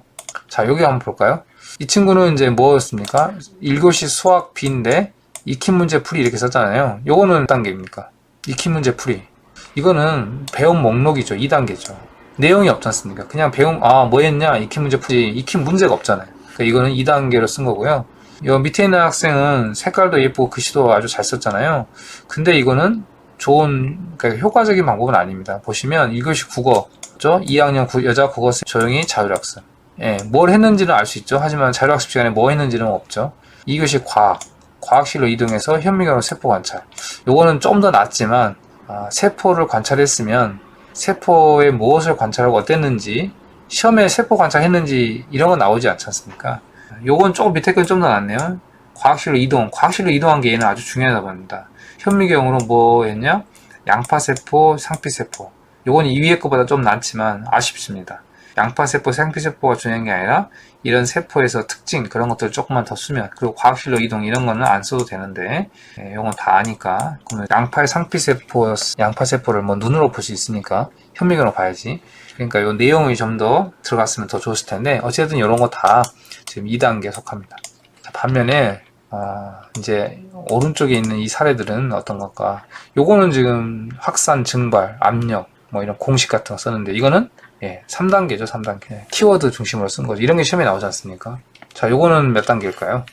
자, 여기 한번 볼까요? 이 친구는 이제 뭐였습니까? 1교시 수학 B인데 익힌 문제 풀이 이렇게 썼잖아요. 요거는 몇 단계입니까? 익힌 문제 풀이. 이거는 배운 목록이죠. 2단계죠. 내용이 없지 않습니까? 그냥 뭐 했냐? 익힌 문제 풀이. 익힌 문제가 없잖아요. 그러니까 이거는 2단계로 쓴 거고요. 요 밑에 있는 학생은 색깔도 예쁘고 글씨도 아주 잘 썼잖아요. 근데 이거는 그러니까 효과적인 방법은 아닙니다. 보시면 1교시 국어죠? 2학년 여자 국어쌤 조용히 자율학습. 예, 뭘 했는지는 알 수 있죠. 하지만 자율학습 시간에 뭐 했는지는 없죠. 2교시 과학실로 이동해서 현미경으로 세포 관찰. 요거는 좀 더 낫지만 세포를 관찰했으면 세포의 무엇을 관찰하고 어땠는지, 시험에 세포 관찰했는지 이런 건 나오지 않지 않습니까? 요건 조금 밑에 건 좀 더 낫네요. 과학실로 이동한 게 얘는 아주 중요하다고 합니다. 현미경으로 뭐 했냐? 양파세포, 상피세포. 요건 이 위에 거보다 좀 낫지만 아쉽습니다. 양파세포, 상피세포가 중요한 게 아니라 이런 세포에서 특징 그런 것들을 조금만 더 쓰면, 그리고 과학실로 이동 이런 거는 안 써도 되는데 요건 다 아니까. 그러면 양파세포를 뭐 눈으로 볼 수 있으니까 현미경으로 봐야지. 그러니까 요 내용이 좀 더 들어갔으면 더 좋았을 텐데 어쨌든 이런 거 다 지금 2단계에 속합니다. 자, 반면에 이제 오른쪽에 있는 이 사례들은 어떤 것과, 요거는 지금 확산, 증발, 압력 뭐 이런 공식 같은 거 썼는데 이거는 3단계죠. 3단계. 키워드 중심으로 쓴 거죠. 이런 게 시험에 나오지 않습니까? 자, 요거는 몇 단계일까요?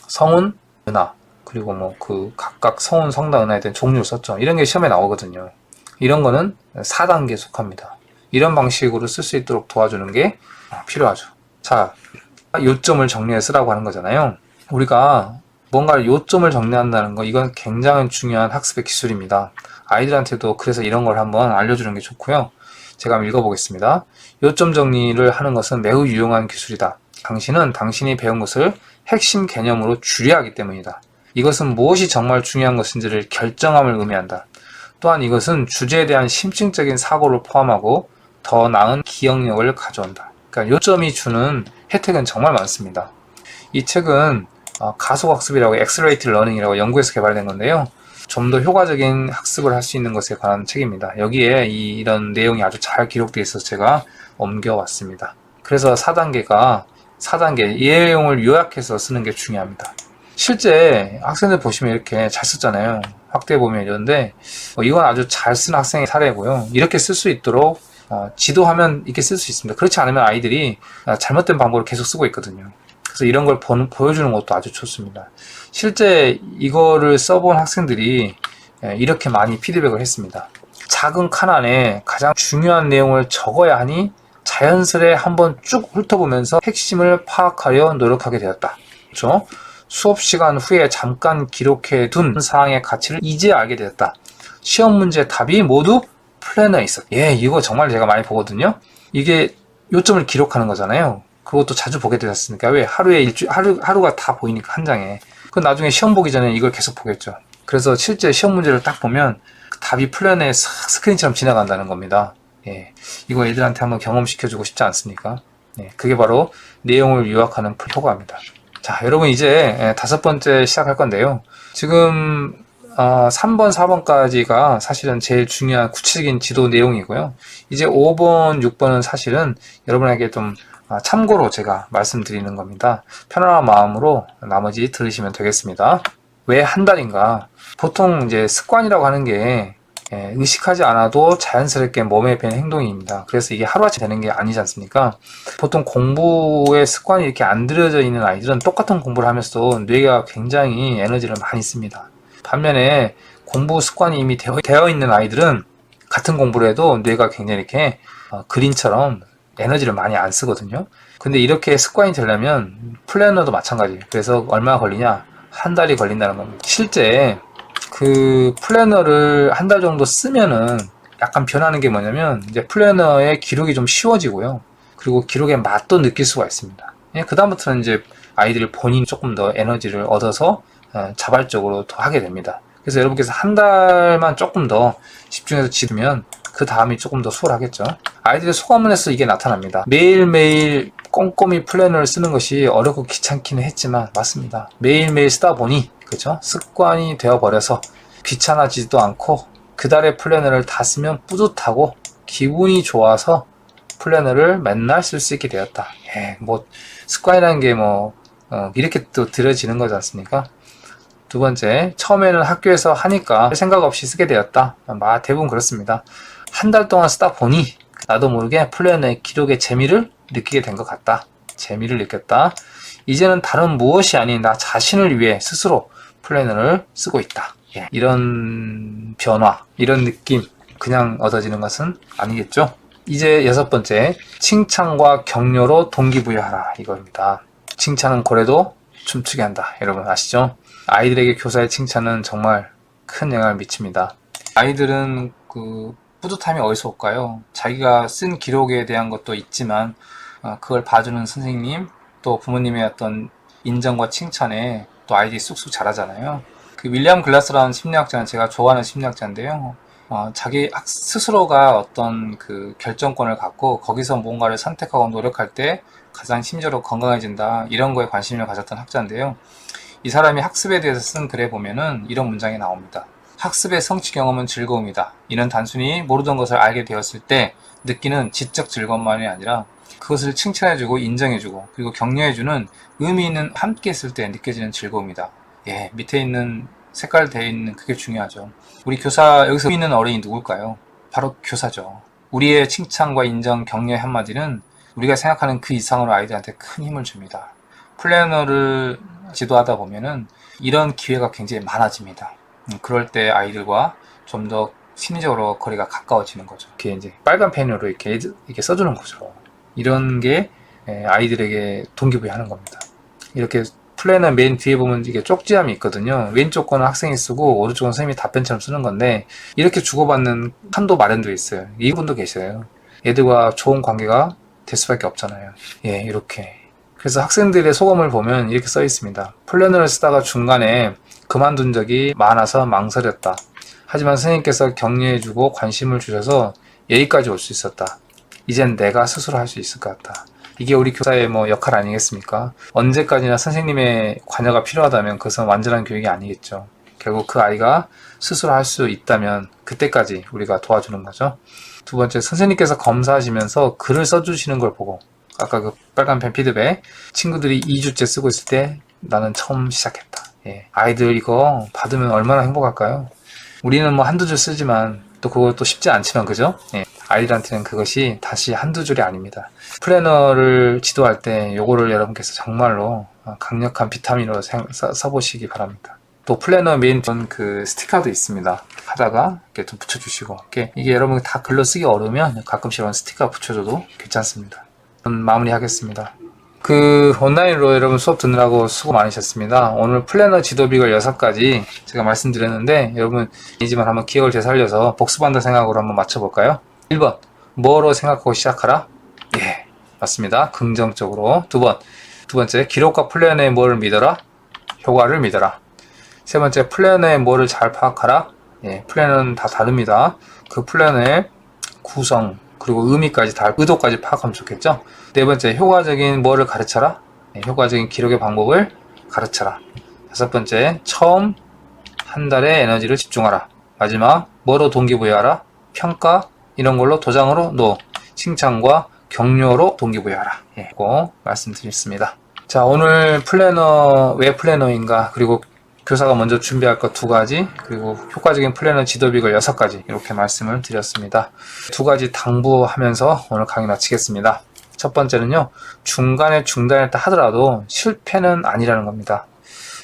성운, 은하, 그리고 뭐 각각 성운, 성당, 은하에 대한 종류를 썼죠. 이런 게 시험에 나오거든요. 이런 거는 4단계에 속합니다. 이런 방식으로 쓸 수 있도록 도와주는 게 필요하죠. 자, 요점을 정리해 쓰라고 하는 거잖아요. 우리가 뭔가 요점을 정리한다는 거, 이건 굉장히 중요한 학습의 기술입니다. 아이들한테도 그래서 이런 걸 한번 알려주는 게 좋고요. 제가 한번 읽어보겠습니다. 요점 정리를 하는 것은 매우 유용한 기술이다. 당신은 당신이 배운 것을 핵심 개념으로 줄여야 하기 때문이다. 이것은 무엇이 정말 중요한 것인지를 결정함을 의미한다. 또한 이것은 주제에 대한 심층적인 사고를 포함하고 더 나은 기억력을 가져온다. 그러니까 요점이 주는 혜택은 정말 많습니다. 이 책은 가속학습이라고 Accelerated Learning이라고 영국에서 개발된 건데요. 좀 더 효과적인 학습을 할 수 있는 것에 관한 책입니다. 여기에 이런 내용이 아주 잘 기록되어 있어서 제가 옮겨왔습니다. 그래서 4단계 이 내용을 요약해서 쓰는 게 중요합니다. 실제 학생들 보시면 이렇게 잘 썼잖아요. 확대해 보면 이런데 이건 아주 잘 쓴 학생의 사례고요. 이렇게 쓸 수 있도록 지도하면 이렇게 쓸 수 있습니다. 그렇지 않으면 아이들이 잘못된 방법을 계속 쓰고 있거든요. 그래서 이런 걸 보여주는 것도 아주 좋습니다. 실제 이거를 써본 학생들이 이렇게 많이 피드백을 했습니다. 작은 칸 안에 가장 중요한 내용을 적어야 하니 자연스레 한번 쭉 훑어보면서 핵심을 파악하려 노력하게 되었다. 그렇죠? 수업 시간 후에 잠깐 기록해 둔 사항의 가치를 이제 알게 되었다. 시험 문제 답이 모두 플래너에 있었다. 이거 정말 제가 많이 보거든요. 이게 요점을 기록하는 거잖아요. 그것도 자주 보게 되었으니까. 왜? 하루가 다 보이니까 한 장에. 그 나중에 시험 보기 전에 이걸 계속 보겠죠. 그래서 실제 시험 문제를 딱 보면 답이 플래너에 싹 스크린처럼 지나간다는 겁니다. 이거 애들한테 한번 경험시켜주고 싶지 않습니까? 그게 바로 내용을 요약하는 효과입니다. 자, 여러분 이제 5번째 시작할 건데요. 지금 3번, 4번까지가 사실은 제일 중요한 구체적인 지도 내용이고요. 이제 5번, 6번은 사실은 여러분에게 좀 참고로 제가 말씀드리는 겁니다. 편안한 마음으로 나머지 들으시면 되겠습니다. 왜 한 달인가? 보통 이제 습관이라고 하는 게 의식하지 않아도 자연스럽게 몸에 배는 행동입니다. 그래서 이게 하루아침에 되는 게 아니지 않습니까? 보통 공부에 습관이 이렇게 안 들여져 있는 아이들은 똑같은 공부를 하면서도 뇌가 굉장히 에너지를 많이 씁니다. 반면에 공부 습관이 이미 되어 있는 아이들은 같은 공부를 해도 뇌가 굉장히 이렇게 그린처럼 에너지를 많이 안 쓰거든요. 근데 이렇게 습관이 되려면 플래너도 마찬가지. 그래서 얼마나 걸리냐? 한 달이 걸린다는 겁니다. 실제 그 플래너를 한 달 정도 쓰면은 약간 변하는 게 뭐냐면 이제 플래너의 기록이 좀 쉬워지고요. 그리고 기록의 맛도 느낄 수가 있습니다. 그다음부터는 이제 아이들이 본인이 조금 더 에너지를 얻어서 자발적으로 더 하게 됩니다. 그래서 여러분께서 한 달만 조금 더 집중해서 지으면 그 다음이 조금 더 수월하겠죠. 아이들의 소감문에서 이게 나타납니다. 매일매일 꼼꼼히 플래너를 쓰는 것이 어렵고 귀찮기는 했지만 맞습니다. 매일매일 쓰다 보니 그죠? 습관이 되어버려서 귀찮아지지도 않고 그달의 플래너를 다 쓰면 뿌듯하고 기분이 좋아서 플래너를 맨날 쓸 수 있게 되었다. 습관이라는 게 이렇게 또 들어지는 거지 않습니까? 두 번째, 처음에는 학교에서 하니까 생각 없이 쓰게 되었다. 대부분 그렇습니다. 한 달 동안 쓰다 보니 나도 모르게 플래너의 기록의 재미를 느끼게 된 것 같다. 재미를 느꼈다. 이제는 다른 무엇이 아닌 나 자신을 위해 스스로 플래너를 쓰고 있다. 이런 변화, 이런 느낌 그냥 얻어지는 것은 아니겠죠. 이제 6번째, 칭찬과 격려로 동기부여하라 이겁니다. 칭찬은 고래도 춤추게 한다. 여러분 아시죠? 아이들에게 교사의 칭찬은 정말 큰 영향을 미칩니다. 아이들은 뿌듯함이 어디서 올까요? 자기가 쓴 기록에 대한 것도 있지만 그걸 봐주는 선생님 또 부모님의 어떤 인정과 칭찬에 또 아이들이 쑥쑥 자라잖아요. 그 윌리엄 글라스라는 심리학자는 제가 좋아하는 심리학자인데요. 자기 스스로가 어떤 그 결정권을 갖고 거기서 뭔가를 선택하고 노력할 때 가장 심리적으로 건강해진다. 이런 거에 관심을 가졌던 학자인데요. 이 사람이 학습에 대해서 쓴 글에 보면은 이런 문장이 나옵니다. 학습의 성취 경험은 즐거움이다. 이는 단순히 모르던 것을 알게 되었을 때 느끼는 지적 즐거움만이 아니라 그것을 칭찬해주고 인정해주고 그리고 격려해주는 의미 있는 함께 있을 때 느껴지는 즐거움이다. 밑에 있는 색깔 되어 있는 그게 중요하죠. 우리 교사 여기서 있는 어른이 누굴까요? 바로 교사죠. 우리의 칭찬과 인정, 격려의 한마디는 우리가 생각하는 그 이상으로 아이들한테 큰 힘을 줍니다. 플래너를 지도하다 보면은 이런 기회가 굉장히 많아집니다. 그럴 때 아이들과 좀 더 심리적으로 거리가 가까워지는 거죠. 이렇게 이제 빨간 펜으로 이렇게 써주는 거죠. 이런 게 아이들에게 동기부여하는 겁니다. 이렇게 플래너 맨 뒤에 보면 이게 쪽지함이 있거든요. 왼쪽 거는 학생이 쓰고 오른쪽 은 선생님이 답변처럼 쓰는 건데 이렇게 주고받는 한도 마련되어 있어요. 이분도 계셔요. 애들과 좋은 관계가 될 수밖에 없잖아요. 이렇게. 그래서 학생들의 소감을 보면 이렇게 써 있습니다. 플래너를 쓰다가 중간에 그만둔 적이 많아서 망설였다. 하지만 선생님께서 격려해주고 관심을 주셔서 여기까지 올 수 있었다. 이젠 내가 스스로 할 수 있을 것 같다. 이게 우리 교사의 역할 아니겠습니까? 언제까지나 선생님의 관여가 필요하다면 그것은 완전한 교육이 아니겠죠. 결국 그 아이가 스스로 할 수 있다면 그때까지 우리가 도와주는 거죠. 두 번째, 선생님께서 검사하시면서 글을 써주시는 걸 보고, 아까 그 빨간 펜 피드백, 친구들이 2주째 쓰고 있을 때 나는 처음 시작했다. 아이들 이거 받으면 얼마나 행복할까요? 우리는 한두 줄 쓰지만 또 그것도 쉽지 않지만, 그죠? 아이들한테는 그것이 다시 한두 줄이 아닙니다. 플래너를 지도할 때 요거를 여러분께서 정말로 강력한 비타민으로 써보시기 바랍니다. 또 플래너 메인 그 스티커도 있습니다. 하다가 이렇게 좀 붙여주시고, 이게 여러분 다 글로 쓰기 어려우면 가끔씩 이런 스티커 붙여줘도 괜찮습니다. 마무리하겠습니다. 그 온라인으로 여러분 수업 듣느라고 수고 많으셨습니다. 오늘 플래너 지도 비결 6가지 제가 말씀드렸는데, 여러분 이지만 한번 기억을 되살려서 복습한다 생각으로 한번 맞춰볼까요? 1번, 뭐로 생각하고 시작하라? 예, 맞습니다. 긍정적으로. 두 번째, 기록과 플래너의 뭐를 믿어라? 효과를 믿어라. 세 번째, 플래너의 뭐를 잘 파악하라? 예, 플래너는 다 다릅니다. 그 플래너의 구성, 그리고 의미까지 의도까지 파악하면 좋겠죠? 네 번째, 효과적인 뭐를 가르쳐라? 예, 효과적인 기록의 방법을 가르쳐라. 다섯 번째, 처음 한 달의 에너지를 집중하라. 마지막, 뭐로 동기부여하라? 평가, 이런 걸로 도장으로 칭찬과 격려로 동기부여하라. 예, 이거 말씀드렸습니다. 자, 오늘 플래너, 왜 플래너인가, 그리고 교사가 먼저 준비할 것 2가지, 그리고 효과적인 플래너 지도 비결 6가지, 이렇게 말씀을 드렸습니다. 2가지 당부하면서 오늘 강의 마치겠습니다. 첫 번째는요, 중간에 중단했다 하더라도 실패는 아니라는 겁니다.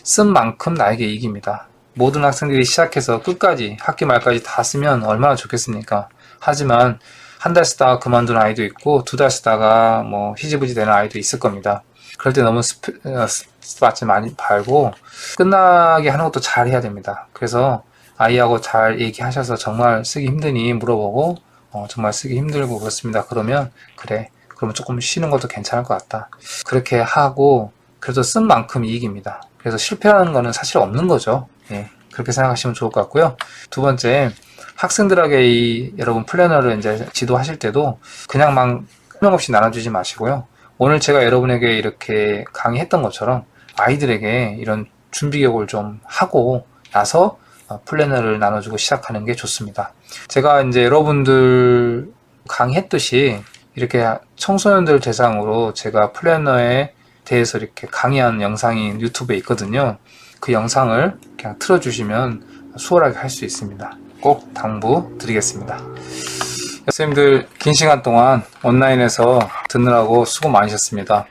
쓴 만큼 나에게 이익입니다. 모든 학생들이 시작해서 끝까지, 학기 말까지 다 쓰면 얼마나 좋겠습니까? 하지만 한 달 쓰다가 그만둔 아이도 있고, 2달 쓰다가 희지부지 되는 아이도 있을 겁니다. 그럴 때 너무 스트레스 많이 팔고 끝나게 하는 것도 잘 해야 됩니다. 그래서 아이하고 잘 얘기하셔서 정말 쓰기 힘드니 물어보고, 정말 쓰기 힘들고 그렇습니다. 그러면 조금 쉬는 것도 괜찮을 것 같다. 그렇게 하고, 그래도 쓴 만큼 이익입니다. 그래서 실패하는 거는 사실 없는 거죠. 예, 그렇게 생각하시면 좋을 것 같고요. 두 번째, 학생들에게 여러분 플래너를 이제 지도하실 때도 그냥 막 설명 없이 나눠주지 마시고요. 오늘 제가 여러분에게 이렇게 강의했던 것처럼 아이들에게 이런 준비 교육을 좀 하고 나서 플래너를 나눠주고 시작하는 게 좋습니다. 제가 이제 여러분들 강의했듯이 이렇게 청소년들 대상으로 제가 플래너에 대해서 이렇게 강의한 영상이 유튜브에 있거든요. 그 영상을 그냥 틀어주시면 수월하게 할 수 있습니다. 꼭 당부 드리겠습니다. 선생님들 긴 시간 동안 온라인에서 듣느라고 수고 많으셨습니다.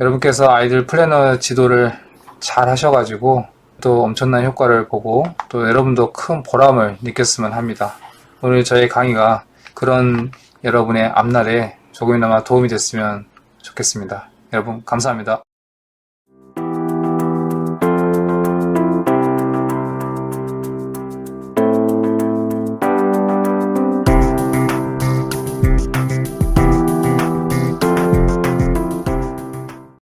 여러분께서 아이들 플래너 지도를 잘 하셔가지고 또 엄청난 효과를 보고 또 여러분도 큰 보람을 느꼈으면 합니다. 오늘 저의 강의가 그런 여러분의 앞날에 조금이나마 도움이 됐으면 좋겠습니다. 여러분 감사합니다.